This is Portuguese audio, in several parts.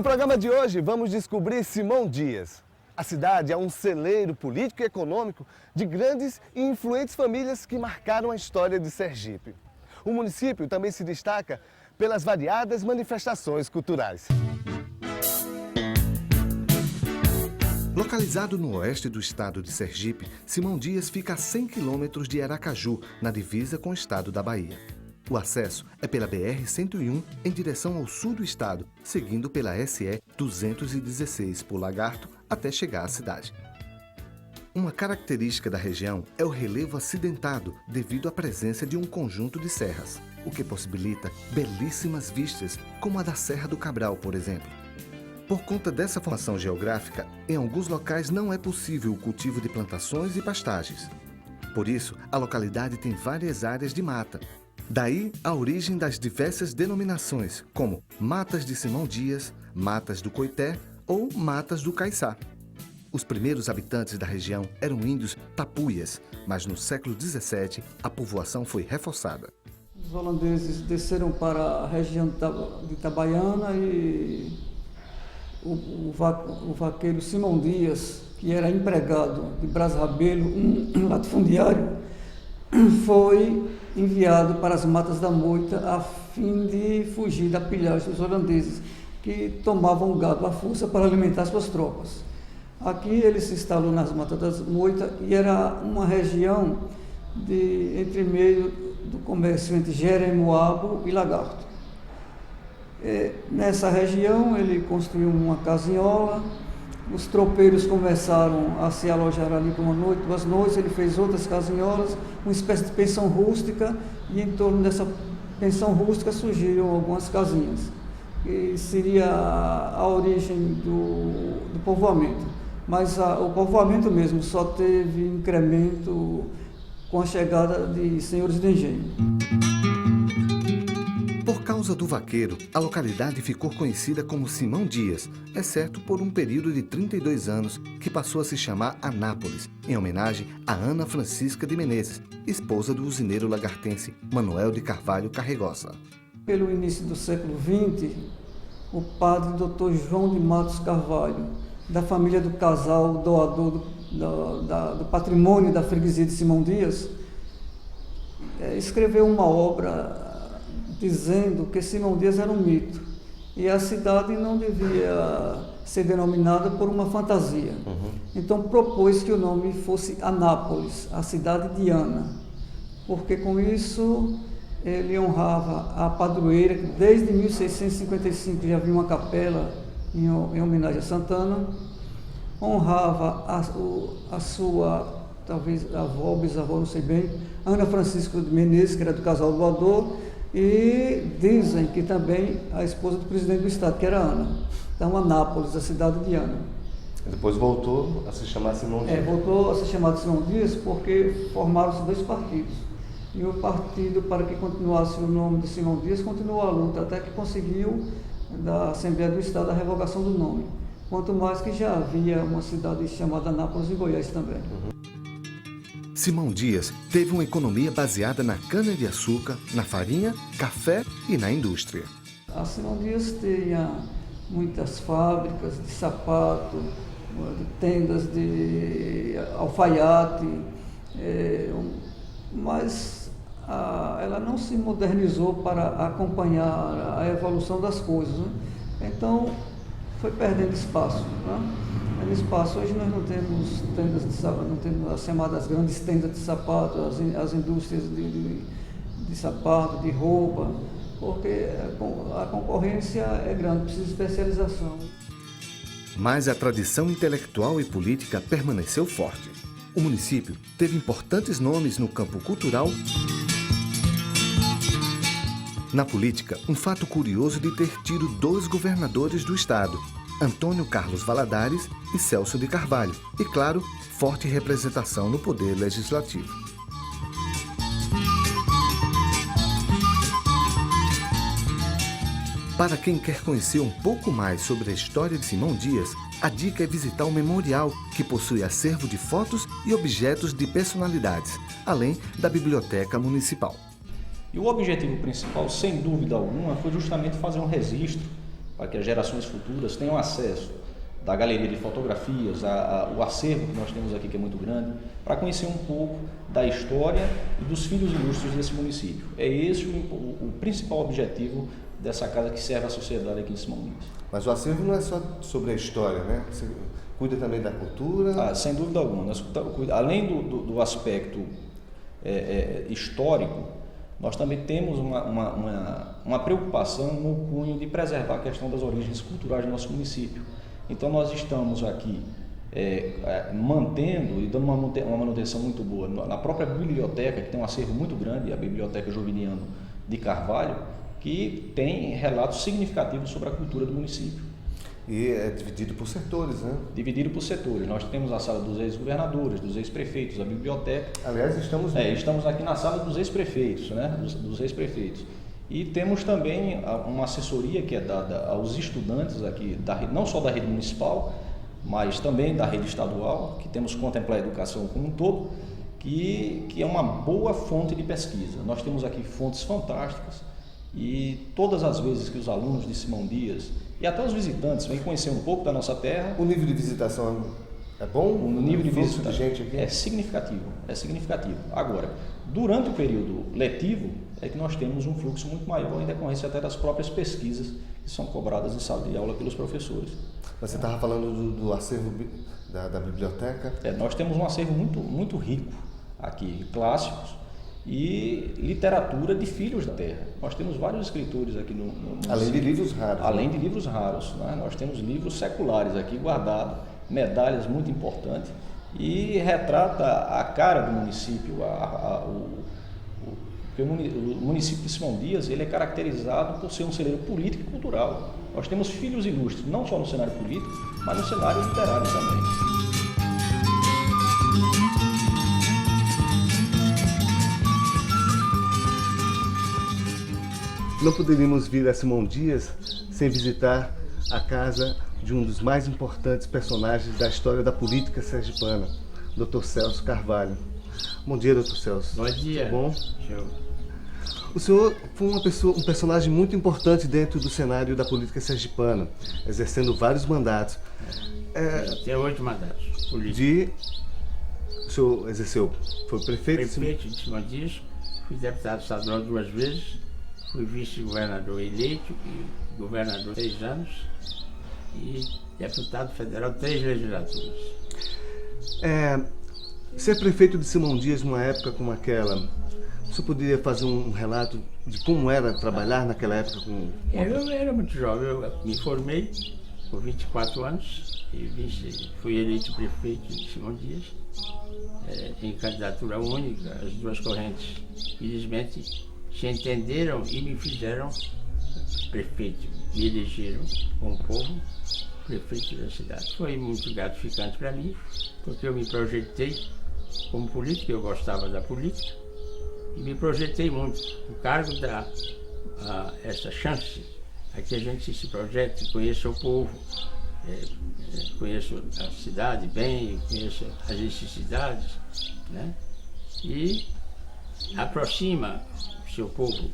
No programa de hoje, vamos descobrir Simão Dias. A cidade é um celeiro político e econômico de grandes e influentes famílias que marcaram a história de Sergipe. O município também se destaca pelas variadas manifestações culturais. Localizado no oeste do estado de Sergipe, Simão Dias fica a 100 quilômetros de Aracaju, na divisa com o estado da Bahia. O acesso é pela BR-101 em direção ao sul do estado, seguindo pela SE 216 por Lagarto até chegar à cidade. Uma característica da região é o relevo acidentado devido à presença de um conjunto de serras, o que possibilita belíssimas vistas, como a da Serra do Cabral, por exemplo. Por conta dessa formação geográfica, em alguns locais não é possível o cultivo de plantações e pastagens. Por isso, a localidade tem várias áreas de mata. Daí a origem das diversas denominações, como Matas de Simão Dias, Matas do Coité ou Matas do Caiçá. Os primeiros habitantes da região eram índios tapuias, mas no século XVII a povoação foi reforçada. Os holandeses desceram para a região de Itabaiana e o vaqueiro Simão Dias, que era empregado de Braz Rabelo, um latifundiário, foi enviado para as Matas da Moita a fim de fugir da pilhagem dos holandeses, que tomavam o gado à força para alimentar suas tropas. Aqui ele se instalou nas Matas da Moita e era uma região entre meio do comércio entre Jeremoabo e Lagarto. Nessa região ele construiu uma casinhola, os tropeiros começaram a se alojar ali por uma noite, 2 noites, ele fez outras casinholas, uma espécie de pensão rústica, e em torno dessa pensão rústica surgiram algumas casinhas, que seria a origem do povoamento. Mas o povoamento mesmo só teve incremento com a chegada de senhores de engenho. Por causa do vaqueiro, a localidade ficou conhecida como Simão Dias, exceto por um período de 32 anos que passou a se chamar Anápolis, em homenagem a Ana Francisca de Menezes, esposa do usineiro lagartense Manuel de Carvalho Carregosa. Pelo início do século XX, o padre Dr. João de Matos Carvalho, da família do casal doador do patrimônio da freguesia de Simão Dias, escreveu uma obra dizendo que Simão Dias era um mito e a cidade não devia ser denominada por uma fantasia. Então propôs que o nome fosse Anápolis, a cidade de Ana, porque com isso ele honrava a padroeira, que desde 1655 já havia uma capela em homenagem a Santana, honrava a sua, talvez avó, bisavó, não sei bem, Ana Francisca de Menezes, que era do casal doador, e dizem que também a esposa do presidente do estado, que era Ana. Então, Anápolis, a cidade de Ana. Depois voltou a se chamar Simão Dias. Voltou a se chamar de Simão Dias porque formaram-se 2 partidos. E o partido, para que continuasse o nome de Simão Dias, continuou a luta até que conseguiu, da Assembleia do Estado, a revogação do nome. Quanto mais que já havia uma cidade chamada Anápolis em Goiás também. Simão Dias teve uma economia baseada na cana-de-açúcar, na farinha, café e na indústria. A Simão Dias tinha muitas fábricas de sapato, de tendas de alfaiate, mas ela não se modernizou para acompanhar a evolução das coisas, né? Então foi perdendo espaço, né? Hoje nós não temos tendas de sapato, não temos as chamadas grandes tendas de sapato, as indústrias de sapato, de roupa, porque a concorrência é grande, precisa de especialização. Mas a tradição intelectual e política permaneceu forte. O município teve importantes nomes no campo cultural. Na política, um fato curioso de ter tido 2 governadores do estado, Antônio Carlos Valadares e Celso de Carvalho, e, claro, forte representação no poder legislativo. Para quem quer conhecer um pouco mais sobre a história de Simão Dias, a dica é visitar o memorial, que possui acervo de fotos e objetos de personalidades, além da biblioteca municipal. E o objetivo principal, sem dúvida alguma, foi justamente fazer um registro para que as gerações futuras tenham acesso da galeria de fotografias, o acervo que nós temos aqui, que é muito grande, para conhecer um pouco da história e dos filhos ilustres desse município. É esse o principal objetivo dessa casa que serve à sociedade aqui em Simão Dias. Mas o acervo não é só sobre a história, né? Você cuida também da cultura? Sem dúvida alguma. Além do aspecto histórico, nós também temos uma preocupação no cunho de preservar a questão das origens culturais do nosso município. Então nós estamos aqui mantendo e dando uma manutenção muito boa na própria biblioteca, que tem um acervo muito grande, a Biblioteca Joviniano de Carvalho, que tem relatos significativos sobre a cultura do município. E é dividido por setores, né? Dividido por setores. Nós temos a sala dos ex-governadores, dos ex-prefeitos, a biblioteca. Aliás, estamos aqui na sala dos ex-prefeitos, né? Dos ex-prefeitos. E temos também uma assessoria que é dada aos estudantes aqui, não só da rede municipal, mas também da rede estadual, que temos que contemplar a educação como um todo, que é uma boa fonte de pesquisa. Nós temos aqui fontes fantásticas e todas as vezes que os alunos de Simão Dias e até os visitantes vêm conhecer um pouco da nossa terra... O nível de visitação é bom? O nível de visitação de gente aqui? É significativo. Agora, durante o período letivo, é que nós temos um fluxo muito maior em decorrência até das próprias pesquisas que são cobradas em sala de aula pelos professores. Mas você estava falando do acervo da biblioteca? Nós temos um acervo muito rico aqui, clássicos e literatura de filhos da terra. Nós temos vários escritores aqui no Além de livros raros. Além de livros raros, né? Nós temos livros seculares aqui guardados, medalhas muito importantes e retrata a cara do município, porque o município de Simão Dias ele é caracterizado por ser um celeiro político e cultural. Nós temos filhos ilustres, não só no cenário político, mas no cenário literário também. Não poderíamos vir a Simão Dias sem visitar a casa de um dos mais importantes personagens da história da política sergipana, Dr. Celso Carvalho. Bom dia, Dr. Celso. Bom dia. Tudo bom? Show. O senhor foi um personagem muito importante dentro do cenário da política sergipana, exercendo vários mandatos. Até 8 mandatos políticos. O senhor exerceu, foi prefeito? Prefeito de Simão Dias, fui deputado estadual 2 vezes, fui vice-governador eleito e governador 6 anos e deputado federal 3 legislaturas. Ser prefeito de Simão Dias numa época como aquela, o senhor poderia fazer um relato de como era trabalhar naquela época? Eu era muito jovem, eu me formei com 24 anos e fui eleito prefeito de Simão Dias em candidatura única, as duas correntes felizmente se entenderam e me fizeram prefeito, me elegeram com o povo prefeito da cidade. Foi muito gratificante para mim, porque eu me projetei como político, eu gostava da política, e me projetei muito. O cargo dá essa chance a que a gente se projete, conheça o povo, conheça a cidade bem, conheça as necessidades, né? E aproxima o seu povo,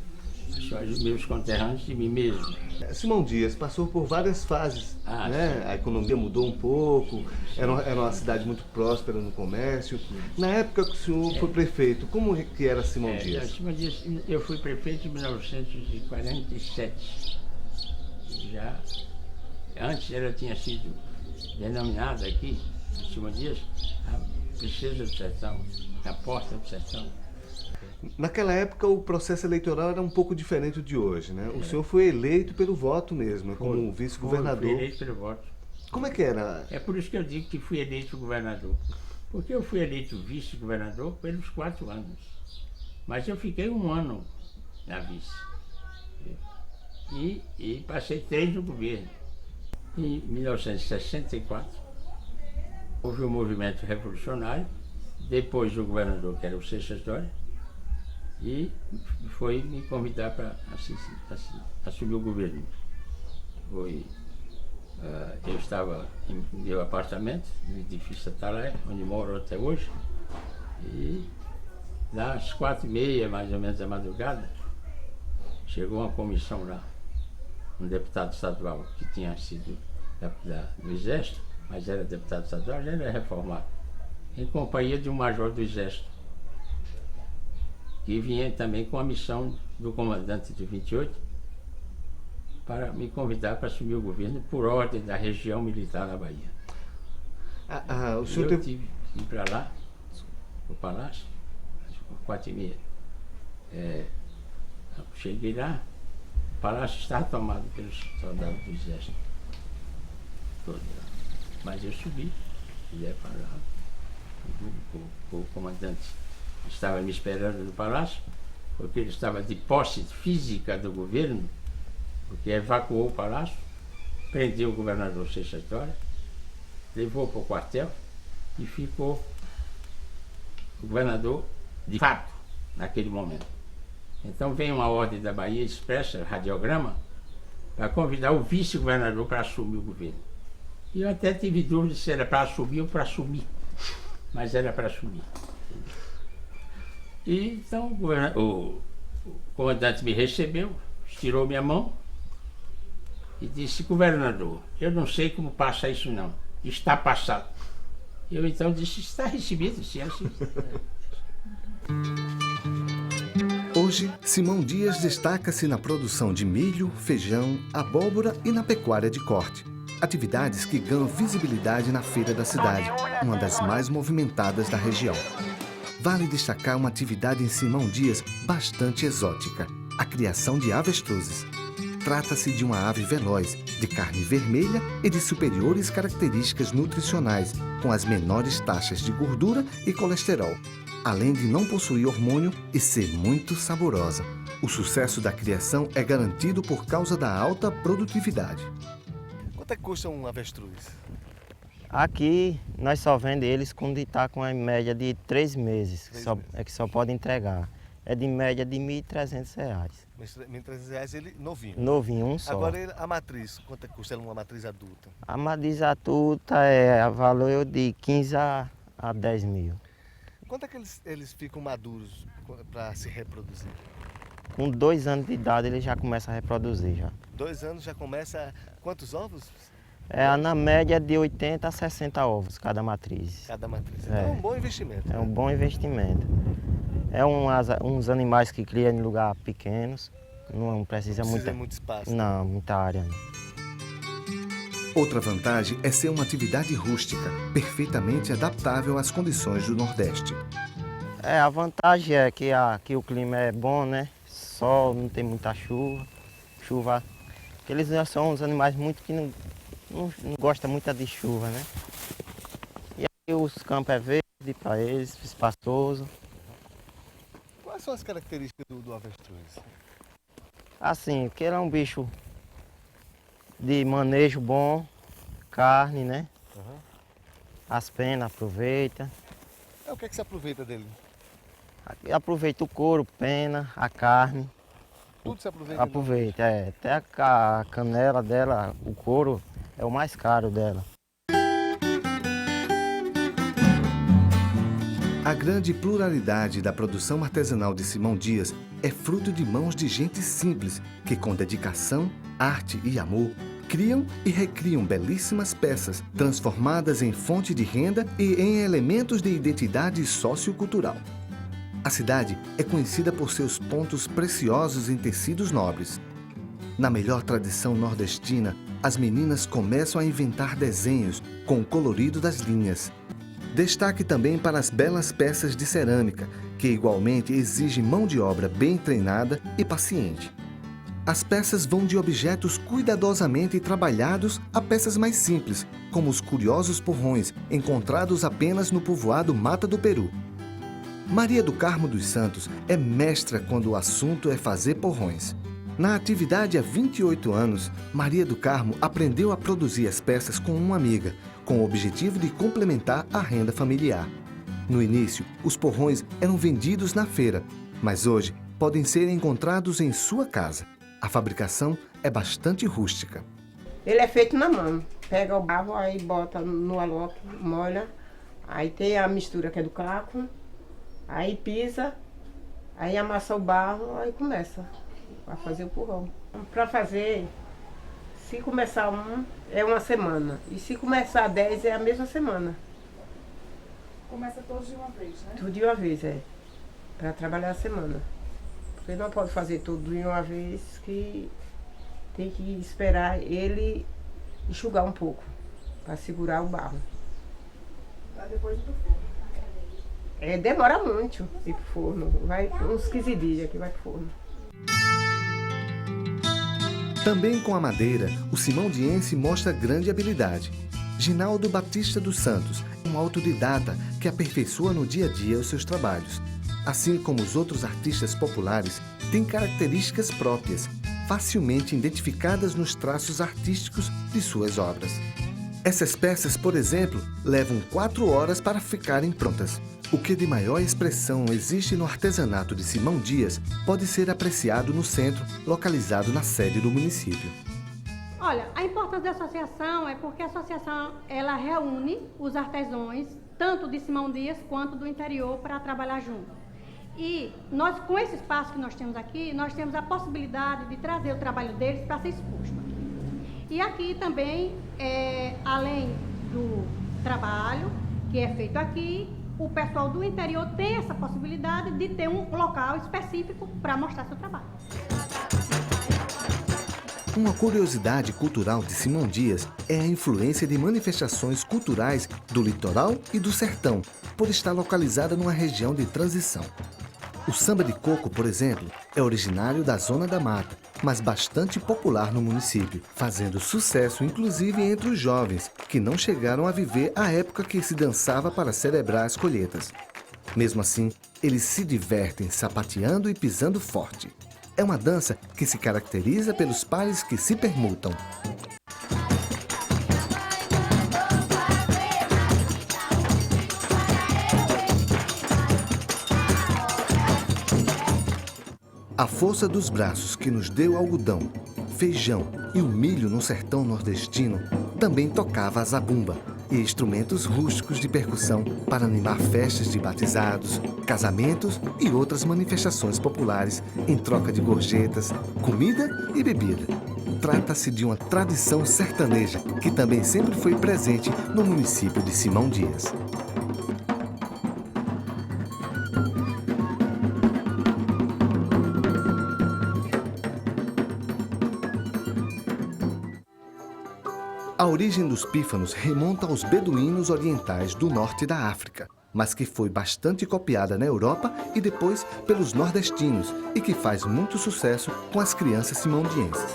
os meus conterrâneos de mim mesmo. Simão Dias passou por várias fases, né? A economia mudou um pouco, era uma cidade muito próspera no comércio. Na época que o senhor foi prefeito, como que era Simão Dias? Simão Dias, eu fui prefeito em 1947. Já antes ela tinha sido denominada aqui, Simão Dias, a Princesa do Sertão, a Porta do Sertão. Naquela época o processo eleitoral era um pouco diferente de hoje, né? O senhor foi eleito pelo voto mesmo, como vice-governador. Fui eleito pelo voto. Como é que era? É por isso que eu digo que fui eleito governador. Porque eu fui eleito vice-governador pelos 4 anos. Mas eu fiquei 1 ano na vice. E passei 3 no governo. Em 1964, houve um movimento revolucionário, depois do governador, que era o Seixas Dória, e foi me convidar para assumir o governo. Eu estava em meu apartamento, no edifício Atalé, onde moro até hoje, e às 4h30, mais ou menos da madrugada, chegou uma comissão lá. um deputado estadual que tinha sido do Exército, mas era deputado estadual, já era reformado, em companhia de um major do Exército, que vinha também com a missão do comandante do 28 para me convidar para assumir o governo por ordem da região militar da Bahia. O senhor Eu tive que ir para lá, no Palácio, às 4h30. Cheguei lá, o palácio estava tomado pelos soldados do Exército. Todos lá. Mas eu subi, ia para lá. O comandante estava me esperando no palácio, porque ele estava de posse física do governo, porque evacuou o palácio, prendeu o governador Seixas Dória, levou para o quartel e ficou o governador de fato naquele momento. Então vem uma ordem da Bahia expressa, radiograma, para convidar o vice-governador para assumir o governo. E eu até tive dúvida se era para assumir ou para assumir, mas era para assumir. E então o comandante me recebeu, estirou minha mão e disse: governador, eu não sei como passa isso não, está passado. Eu então disse: está recebido, sim, assim. Hoje, Simão Dias destaca-se na produção de milho, feijão, abóbora e na pecuária de corte. Atividades que ganham visibilidade na feira da cidade, uma das mais movimentadas da região. Vale destacar uma atividade em Simão Dias bastante exótica: a criação de avestruzes. Trata-se de uma ave veloz, de carne vermelha e de superiores características nutricionais, com as menores taxas de gordura e colesterol, além de não possuir hormônio e ser muito saborosa. O sucesso da criação é garantido por causa da alta produtividade. Quanto é que custa um avestruz? Aqui nós só vendemos eles quando está com a média de 3 meses, que só pode entregar. É de média de R$ 1.300. R$ 1.300 ele novinho. Novinho, um só. Agora a matriz, quanto é que custa uma matriz adulta? A matriz adulta é a valor de 15 a 10 mil. Quanto é que eles ficam maduros para se reproduzir? Com 2 anos de idade ele já começa a reproduzir já. 2 anos já começa. Quantos ovos? É na média de 80 a 60 ovos cada matriz. Cada matriz. É. É um bom investimento. É um bom investimento. É uns animais que criam em lugares pequenos, não precisa muito espaço. Não, muita área. Não. Outra vantagem é ser uma atividade rústica, perfeitamente adaptável às condições do Nordeste. A vantagem é que aqui o clima é bom, né? Sol, não tem muita chuva. Eles são uns animais muito que não gostam muito de chuva, né? E aqui os campos é verde para eles, espaçoso. Quais são as características do avestruz? Assim, que ele é um bicho de manejo bom, carne, né? Uhum. As penas aproveita. O que é que se aproveita dele? Aproveita o couro, pena, a carne. Tudo se aproveita? Aproveita, até a canela dela, o couro é o mais caro dela. A grande pluralidade da produção artesanal de Simão Dias é fruto de mãos de gente simples que, com dedicação, arte e amor, criam e recriam belíssimas peças, transformadas em fonte de renda e em elementos de identidade sociocultural. A cidade é conhecida por seus pontos preciosos em tecidos nobres. Na melhor tradição nordestina, as meninas começam a inventar desenhos com o colorido das linhas. Destaque também para as belas peças de cerâmica, que igualmente exigem mão de obra bem treinada e paciente. As peças vão de objetos cuidadosamente trabalhados a peças mais simples, como os curiosos porrões, encontrados apenas no povoado Mata do Peru. Maria do Carmo dos Santos é mestra quando o assunto é fazer porrões. Na atividade há 28 anos, Maria do Carmo aprendeu a produzir as peças com uma amiga, com o objetivo de complementar a renda familiar. No início, os porrões eram vendidos na feira, mas hoje podem ser encontrados em sua casa. A fabricação é bastante rústica. Ele é feito na mão. Pega o barro, aí bota no aloque, molha. Aí tem a mistura que é do caco. Aí pisa, aí amassa o barro, aí começa a fazer o porrão. Para fazer, Se começar um, é uma semana. E se começar 10, é a mesma semana. Começa todos de uma vez, né? Tudo de uma vez, para trabalhar a semana. Porque não pode fazer tudo de uma vez, que tem que esperar ele enxugar um pouco, para segurar o barro. Para depois ir pro forno. Demora muito ir pro forno. Vai uns 15 dias que vai pro forno. Também com a madeira, o simondiense mostra grande habilidade. Ginaldo Batista dos Santos é um autodidata que aperfeiçoa no dia a dia os seus trabalhos. Assim como os outros artistas populares, tem características próprias, facilmente identificadas nos traços artísticos de suas obras. Essas peças, por exemplo, levam 4 horas para ficarem prontas. O que de maior expressão existe no artesanato de Simão Dias pode ser apreciado no centro, localizado na sede do município. Olha, a importância da associação é porque a associação ela reúne os artesãos, tanto de Simão Dias quanto do interior, para trabalhar junto. E nós, com esse espaço que nós temos aqui, nós temos a possibilidade de trazer o trabalho deles para ser exposto aqui. E aqui também, além do trabalho que é feito aqui, o pessoal do interior tem essa possibilidade de ter um local específico para mostrar seu trabalho. Uma curiosidade cultural de Simão Dias é a influência de manifestações culturais do litoral e do sertão, por estar localizada numa região de transição. O samba de coco, por exemplo, é originário da Zona da Mata, mas bastante popular no município, fazendo sucesso inclusive entre os jovens, que não chegaram a viver a época que se dançava para celebrar as colheitas. Mesmo assim, eles se divertem sapateando e pisando forte. É uma dança que se caracteriza pelos pares que se permutam. A força dos braços que nos deu algodão, feijão e o milho no sertão nordestino também tocava a zabumba e instrumentos rústicos de percussão para animar festas de batizados, casamentos e outras manifestações populares em troca de gorjetas, comida e bebida. Trata-se de uma tradição sertaneja que também sempre foi presente no município de Simão Dias. A origem dos pífanos remonta aos beduínos orientais do norte da África, mas que foi bastante copiada na Europa e depois pelos nordestinos e que faz muito sucesso com as crianças simondienses.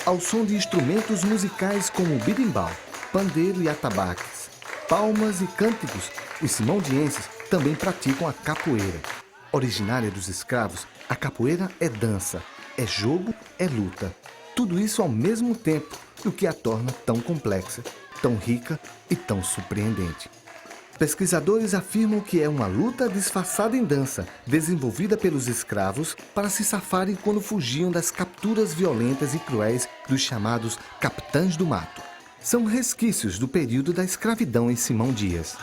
Ao som de instrumentos musicais como birimbau, pandeiro e atabaques, palmas e cânticos, os simondienses também praticam a capoeira. Originária dos escravos, a capoeira é dança, é jogo, é luta. Tudo isso ao mesmo tempo, o que a torna tão complexa, tão rica e tão surpreendente. Pesquisadores afirmam que é uma luta disfarçada em dança, desenvolvida pelos escravos para se safarem quando fugiam das capturas violentas e cruéis dos chamados capitães do mato. São resquícios do período da escravidão em Simão Dias.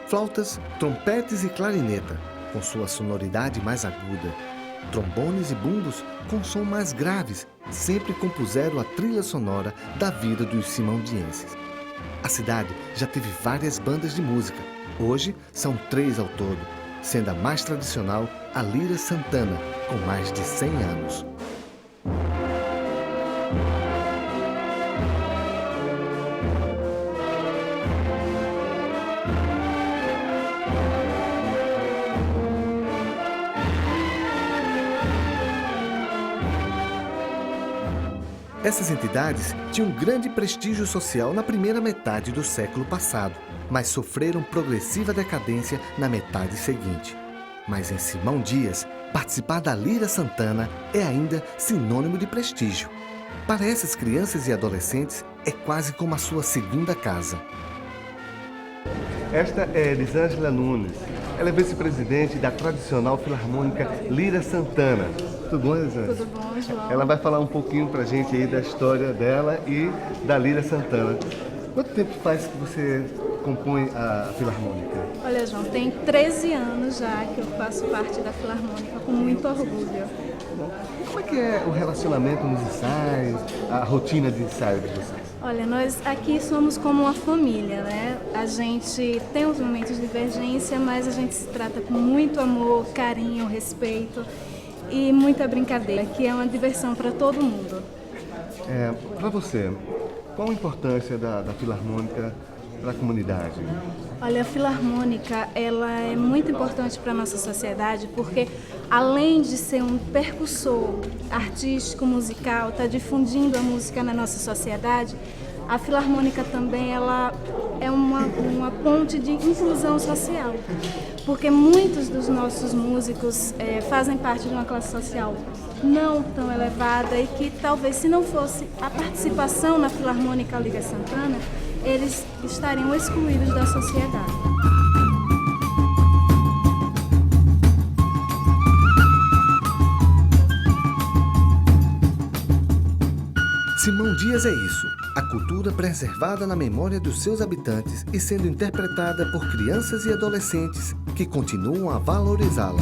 Flautas, trompetes e clarineta, com sua sonoridade mais aguda. Trombones e bumbos, com som mais graves, sempre compuseram a trilha sonora da vida dos simondienses. A cidade já teve várias bandas de música. Hoje são 3 ao todo, sendo a mais tradicional a Lira Santana, com mais de 100 anos. Essas entidades tinham grande prestígio social na primeira metade do século passado, mas sofreram progressiva decadência na metade seguinte. Mas em Simão Dias, participar da Lira Santana é ainda sinônimo de prestígio. Para essas crianças e adolescentes, é quase como a sua segunda casa. Esta é Elisângela Nunes. Ela é vice-presidente da tradicional filarmônica Lira Santana. Tudo bom, Elisângela? Tudo bom, João? Ela vai falar um pouquinho pra gente aí da história dela e da Lília Santana. Quanto tempo faz que você compõe a Filarmônica? Olha, João, tem 13 anos já que eu faço parte da Filarmônica, com muito orgulho. Como é que é o relacionamento nos ensaios, a rotina de ensaio de vocês? Olha, nós aqui somos como uma família, né? A gente tem uns momentos de divergência, mas a gente se trata com muito amor, carinho, respeito e muita brincadeira, que é uma diversão para todo mundo. Para você, qual a importância da Filarmônica para a comunidade? Olha, a Filarmônica, ela é muito importante para a nossa sociedade porque, além de ser um percussor artístico, musical, está difundindo a música na nossa sociedade, a Filarmônica também ela é uma ponte de inclusão social, porque muitos dos nossos músicos fazem parte de uma classe social não tão elevada e que talvez, se não fosse a participação na Filarmônica Lília Santana, eles estariam excluídos da sociedade. Simão Dias é isso, a cultura preservada na memória dos seus habitantes e sendo interpretada por crianças e adolescentes que continuam a valorizá-la.